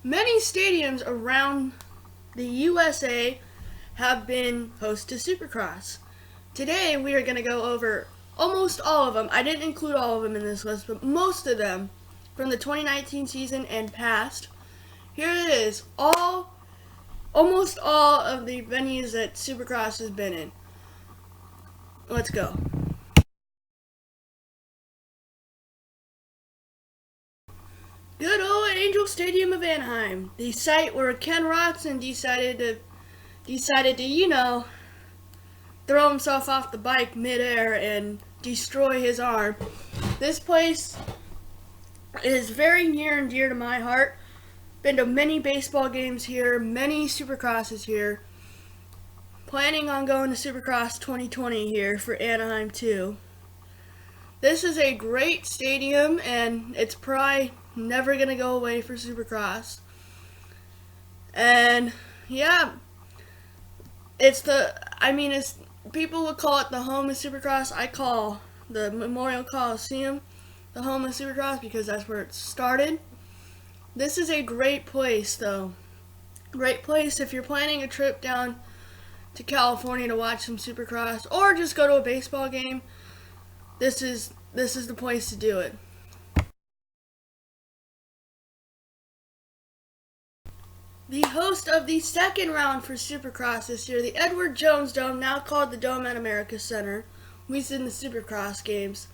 Many stadiums around the USA have been host to supercross. Today we are going to go over almost all of them. I didn't include all of them in this list, but most of them from the 2019 season and past. Here it is, almost all of the venues that supercross has been in. Let's go. Good old Angel Stadium of Anaheim, the site where Ken Roczen decided to throw himself off the bike midair and destroy his arm. This place is very near and dear to my heart. Been to many baseball games here, many supercrosses here. Planning on going to Supercross 2020 here for Anaheim too. This is a great stadium and it's probably never gonna go away for Supercross. And yeah, it's people would call it the home of Supercross. I call the Memorial Coliseum the home of Supercross because that's where it started. This is a great place though. Great place if you're planning a trip down to California to watch some Supercross or just go to a baseball game. This is the place to do it. The host of the second round for Supercross this year, the Edward Jones Dome, now called the Dome at America Center, was in the Supercross games.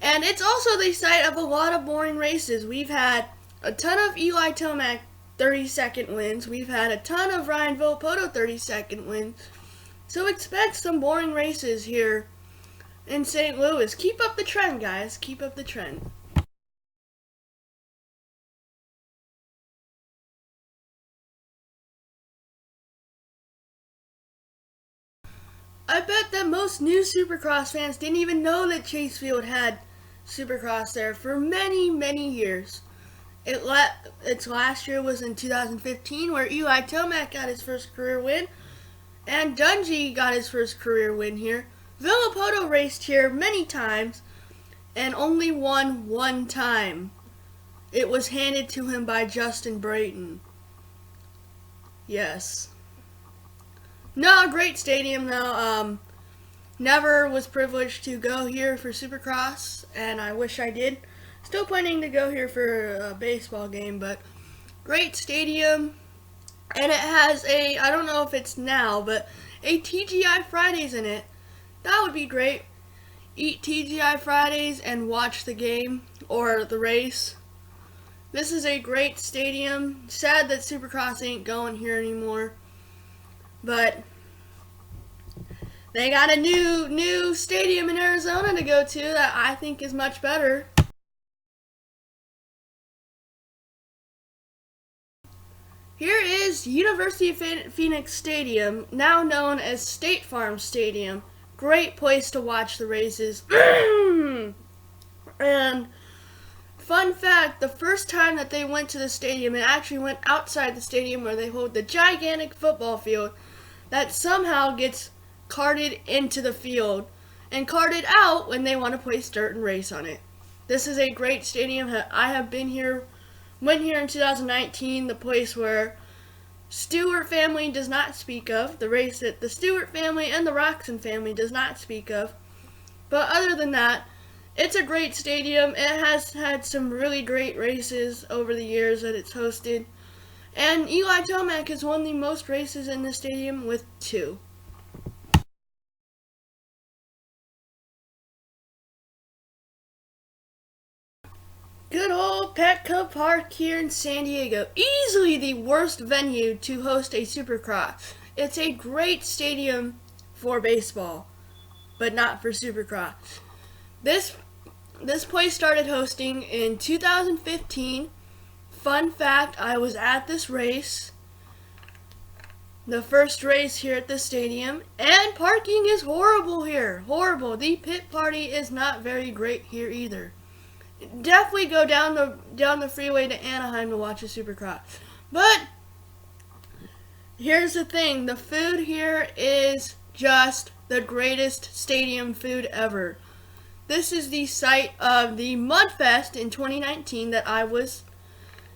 And it's also the site of a lot of boring races. We've had a ton of Eli Tomac 30-second wins. We've had a ton of Ryan Villopoto 30-second wins. So expect some boring races here in St. Louis. Keep up the trend, guys. Keep up the trend. I bet that most new Supercross fans didn't even know that Chase Field had Supercross there for many, many years. Its last year was in 2015 where Eli Tomac got his first career win and Dungey got his first career win here. Villopoto raced here many times and only won one time. It was handed to him by Justin Brayton. Yes. No, great stadium though. Never was privileged to go here for Supercross, and I wish I did. Still planning to go here for a baseball game, but great stadium. And it has I don't know if it's now, but a TGI Fridays in it. That would be great. Eat TGI Fridays and watch the game or the race. This is a great stadium. Sad that Supercross ain't going here anymore. But they got a new stadium in Arizona to go to that I think is much better. Here is University of Phoenix Stadium, now known as State Farm Stadium. Great place to watch the races. And fun fact, the first time that they went to the stadium, it actually went outside the stadium where they hold the gigantic football field that somehow gets carted into the field and carted out when they want to place dirt and race on it. This is a great stadium. I have went here in 2019, the place where Stewart family does not speak of, the race that the Stewart family and the Roczen family does not speak of. But other than that, it's a great stadium. It has had some really great races over the years that it's hosted. And Eli Tomac has won the most races in the stadium with 2. Good old Petco Park here in San Diego. Easily the worst venue to host a Supercross. It's a great stadium for baseball, but not for Supercross. This place started hosting in 2015. Fun fact, I was at this race, the first race here at the stadium, and parking is horrible here. Horrible. The pit party is not very great here either. Definitely go down the freeway to Anaheim to watch a Supercross. But here's the thing, the food here is just the greatest stadium food ever. This is the site of the Mudfest in 2019 that I was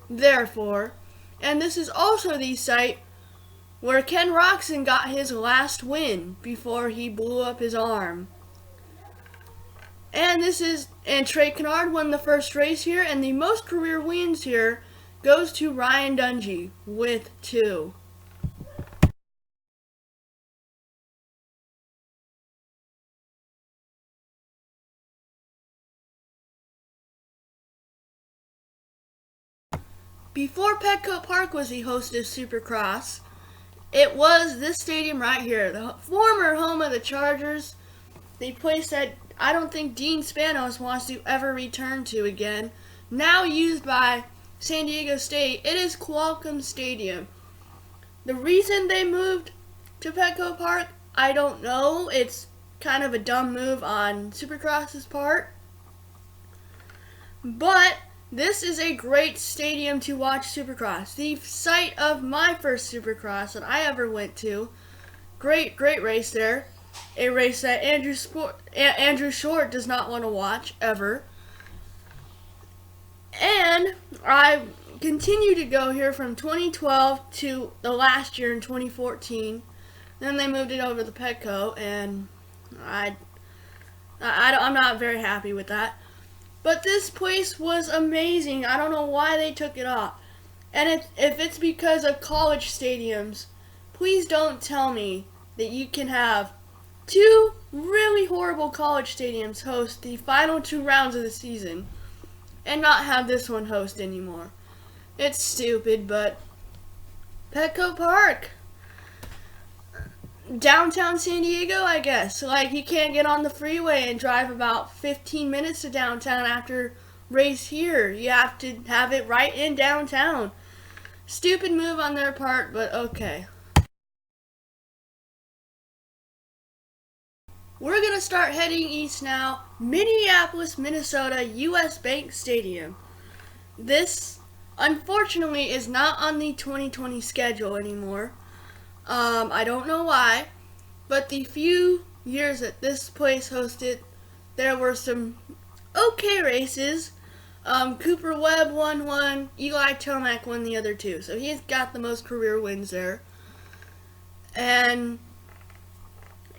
therefore. And this is also the site where Ken Roczen got his last win before he blew up his arm. And Trey Kennard won the first race here, and the most career wins here goes to Ryan Dungey with 2. Before Petco Park was the host of Supercross, it was this stadium right here, the former home of the Chargers, the place that I don't think Dean Spanos wants to ever return to again. Now used by San Diego State, it is Qualcomm Stadium. The reason they moved to Petco Park, I don't know. It's kind of a dumb move on Supercross's part. But this is a great stadium to watch Supercross. The site of my first Supercross that I ever went to. Great race there. A race that Andrew Short does not want to watch ever. And I continue to go here from 2012 to the last year in 2014. Then they moved it over to Petco, and I'm not very happy with that. But this place was amazing. I don't know why they took it off. And if it's because of college stadiums, please don't tell me that you can have 2 really horrible college stadiums host the final 2 rounds of the season and not have this one host anymore. It's stupid, but Petco Park. Downtown San Diego, I guess. Like, you can't get on the freeway and drive about 15 minutes to downtown after race here. You have to have it right in downtown. Stupid move on their part, but okay. We're going to start heading east now. Minneapolis, Minnesota, US Bank Stadium. This, unfortunately, is not on the 2020 schedule anymore. I don't know why, but the few years that this place hosted, there were some okay races. Cooper Webb won one, Eli Tomac won the other 2, so he's got the most career wins there. And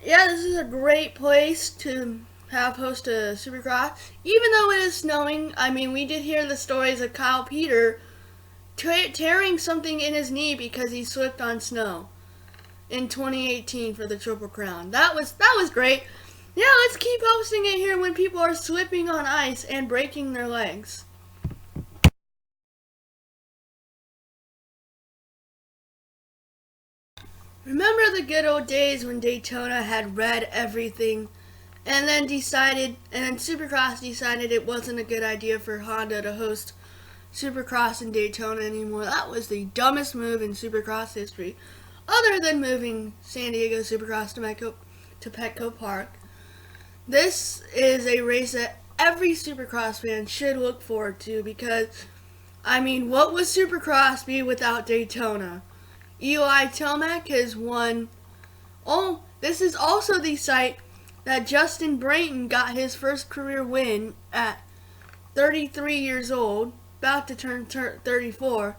yeah, this is a great place to have host a Supercross. Even though it is snowing, I mean, we did hear the stories of Kyle Peter tearing something in his knee because he slipped on snow in 2018 for the Triple Crown. That was great. Yeah, let's keep hosting it here when people are slipping on ice and breaking their legs. Remember the good old days when Daytona had read everything and then Supercross decided it wasn't a good idea for Honda to host Supercross in Daytona anymore. That was the dumbest move in Supercross history, other than moving San Diego Supercross to Petco Park. This is a race that every Supercross fan should look forward to because, I mean, what would Supercross be without Daytona? Eli Tomac has won. Oh, this is also the site that Justin Brayton got his first career win at 33 years old, about to turn 34.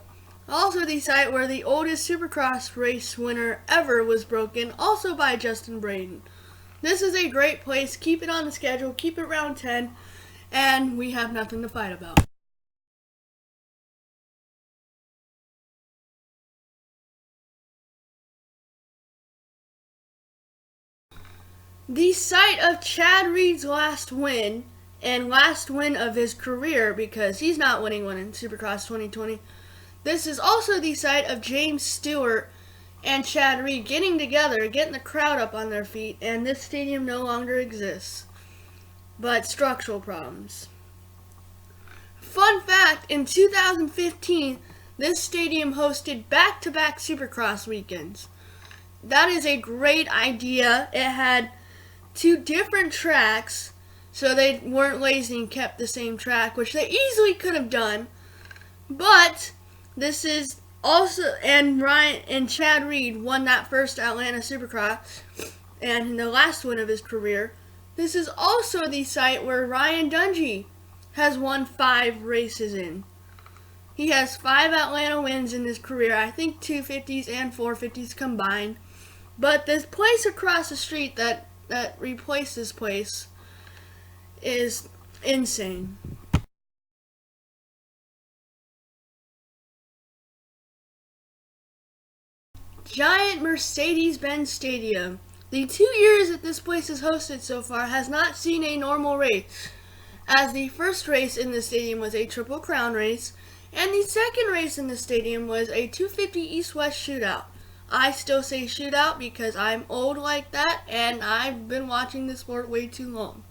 Also the site where the oldest Supercross race winner ever was broken, also by Justin Brayton. This is a great place. Keep it on the schedule. Keep it round 10, and we have nothing to fight about. The site of Chad Reed's last win, and last win of his career because he's not winning one in Supercross 2020. This is also the site of James Stewart and Chad Reed getting together, getting the crowd up on their feet, and this stadium no longer exists. But structural problems. Fun fact, in 2015, this stadium hosted back-to-back Supercross weekends. That is a great idea. It had 2 different tracks, so they weren't lazy and kept the same track, which they easily could have done. But this is also, and Ryan and Chad Reed won that first Atlanta Supercross and the last one of his career. This is also the site where Ryan Dungey has won 5 races in. He has 5 Atlanta wins in his career. I think 250s and 450s combined. But this place across the street that replaced this place is insane. Giant Mercedes-Benz Stadium. The 2 years that this place has hosted so far has not seen a normal race, as the first race in the stadium was a Triple Crown race, and the second race in the stadium was a 250 East-West shootout. I still say shootout because I'm old like that, and I've been watching the sport way too long.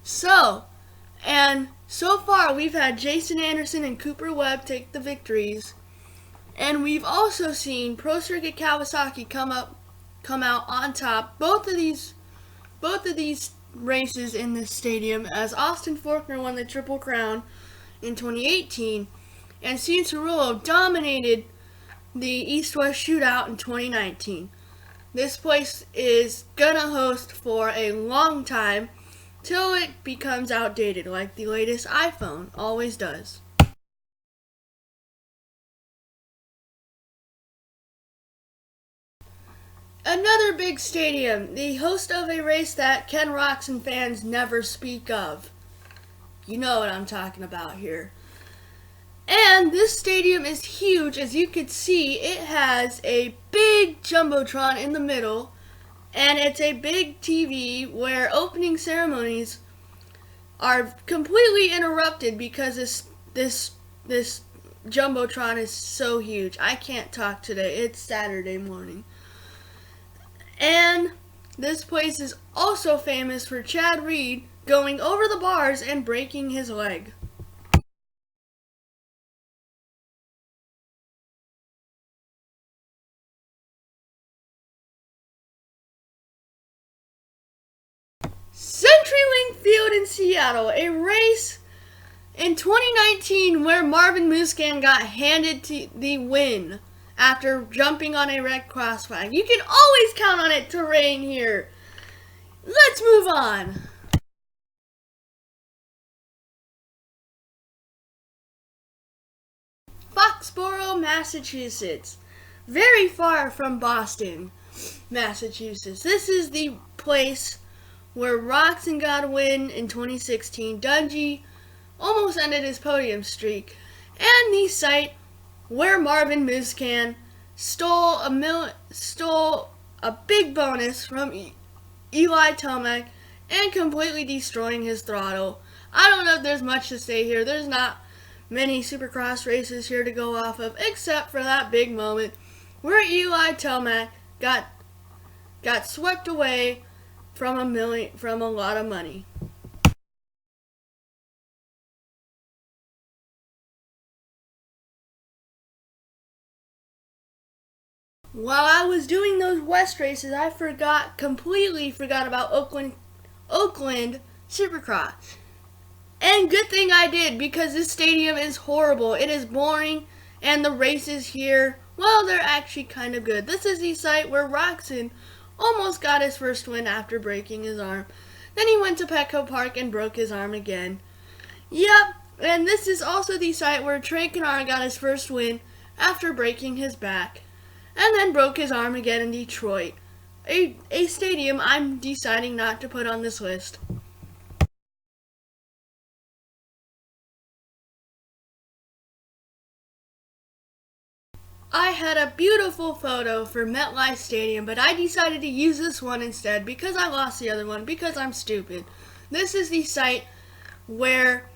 So far we've had Jason Anderson and Cooper Webb take the victories. And we've also seen Pro Circuit Kawasaki come out on top. Both of these races in this stadium, as Austin Faulkner won the Triple Crown in 2018, and Cianciarulo dominated the East-West Shootout in 2019. This place is gonna host for a long time, till it becomes outdated, like the latest iPhone always does. Another big stadium, the host of a race that Ken Roczen fans never speak of. You know what I'm talking about here. And this stadium is huge. As you can see, it has a big Jumbotron in the middle, and it's a big TV where opening ceremonies are completely interrupted because this Jumbotron is so huge. I can't talk today. It's Saturday morning. And this place is also famous for Chad Reed going over the bars and breaking his leg. CenturyLink Field in Seattle, a race in 2019 where Marvin Musquin got handed the win after jumping on a red cross flag. You can always count on it to rain here. Let's move on. Foxborough, Massachusetts. Very far from Boston, Massachusetts. This is the place where Roczen got a win in 2016. Dungey almost ended his podium streak. And the site where Marvin Musquin stole a big bonus from Eli Tomac and completely destroying his throttle. I don't know if there's much to say here. There's not many Supercross races here to go off of, except for that big moment where Eli Tomac got swept away from a lot of money. While I was doing those West races, I completely forgot about Oakland Supercross. And good thing I did, because this stadium is horrible. It is boring, and the races here, well, they're actually kind of good. This is the site where Roczen almost got his first win after breaking his arm. Then he went to Petco Park and broke his arm again. Yep, and this is also the site where Trey Canard got his first win after breaking his back, and then broke his arm again in Detroit. A stadium I'm deciding not to put on this list. I had a beautiful photo for MetLife Stadium, but I decided to use this one instead because I lost the other one because I'm stupid. This is the site where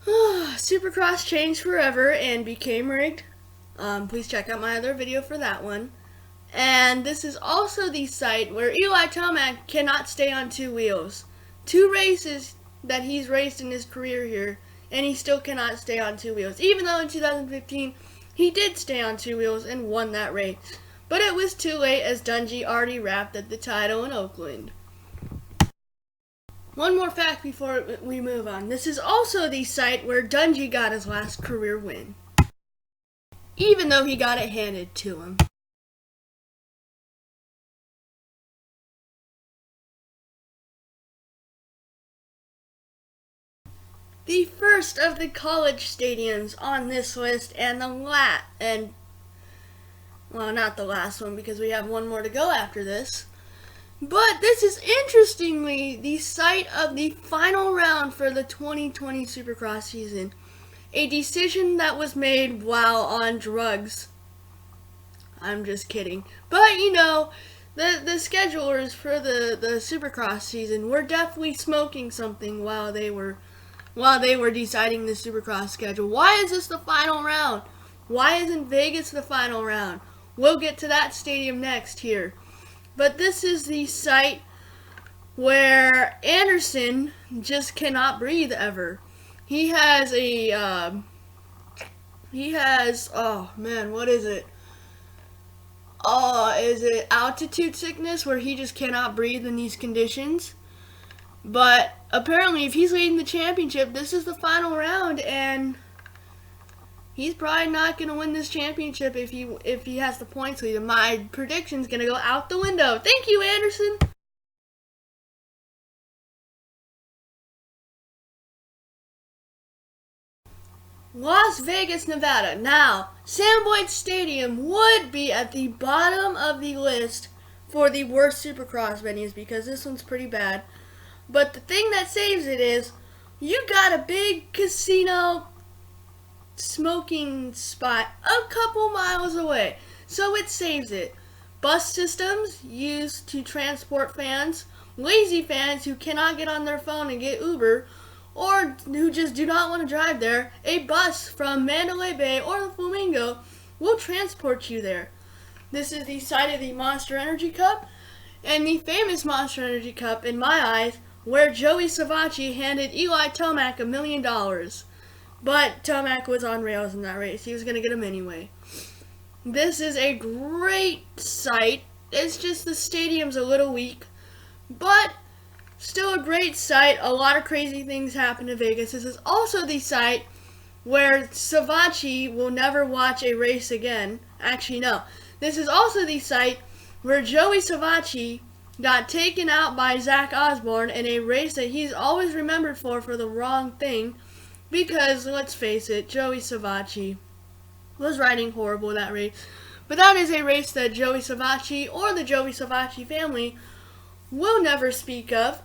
Supercross changed forever and became rigged. Please check out my other video for that one. And this is also the site where Eli Tomac cannot stay on 2 wheels. 2 races that he's raced in his career here, and he still cannot stay on 2 wheels. Even though in 2015, he did stay on 2 wheels and won that race. But it was too late, as Dungey already wrapped at the title in Oakland. One more fact before we move on. This is also the site where Dungey got his last career win, even though he got it handed to him. the first of the college stadiums on this list, and well, not the last one because we have one more to go after this. But this is interestingly the site of the final round for the 2020 Supercross season. A decision that was made while on drugs. I'm just kidding. But you know, the schedulers for the Supercross season were definitely smoking something while they were deciding the Supercross schedule. Why is this the final round? Why isn't Vegas the final round? We'll get to that stadium next here. But this is the site where Anderson just cannot breathe ever. He has oh man, what is it? Is it altitude sickness where he just cannot breathe in these conditions? But apparently if he's leading the championship, this is the final round, and he's probably not going to win this championship if he has the points lead. And my prediction's going to go out the window. Thank you, Anderson. Las Vegas, Nevada. Now, Sam Boyd Stadium would be at the bottom of the list for the worst Supercross venues because this one's pretty bad. But the thing that saves it is you got a big casino smoking spot a couple miles away, so it saves it. Bus systems used to transport fans, lazy fans who cannot get on their phone and get Uber, or who just do not want to drive there. A bus from Mandalay Bay or the Flamingo will transport you there. This is the site of the Monster Energy Cup, and the famous Monster Energy Cup, in my eyes, where Joey Savacci handed Eli Tomac $1 million. But Tomac was on rails in that race. He was going to get him anyway. This is a great site. It's just the stadium's a little weak, but still a great site. A lot of crazy things happen in Vegas. This is also the site where Savacci will never watch a race again. Actually, no. This is also the site where Joey Savacci got taken out by Zach Osborne in a race that he's always remembered for the wrong thing. Because, let's face it, Joey Savacci was riding horrible that race. But that is a race that Joey Savacci or the Joey Savacci family will never speak of.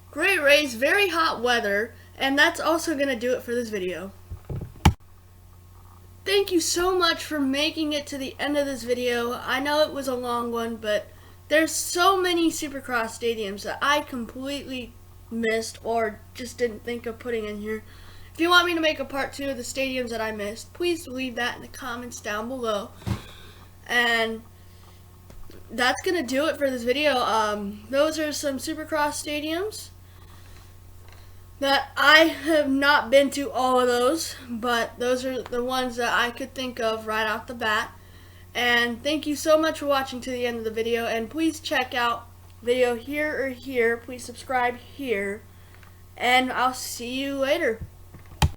Great race, very hot weather, and that's also going to do it for this video. Thank you so much for making it to the end of this video. I know it was a long one, but there's so many Supercross stadiums that I completely missed or just didn't think of putting in here. If you want me to make a part 2 of the stadiums that I missed, please leave that in the comments down below. And that's going to do it for this video. Those are some Supercross stadiums that I have not been to all of those, but those are the ones that I could think of right off the bat. And thank you so much for watching to the end of the video, and please check out video here or here. Please subscribe here, and I'll see you later.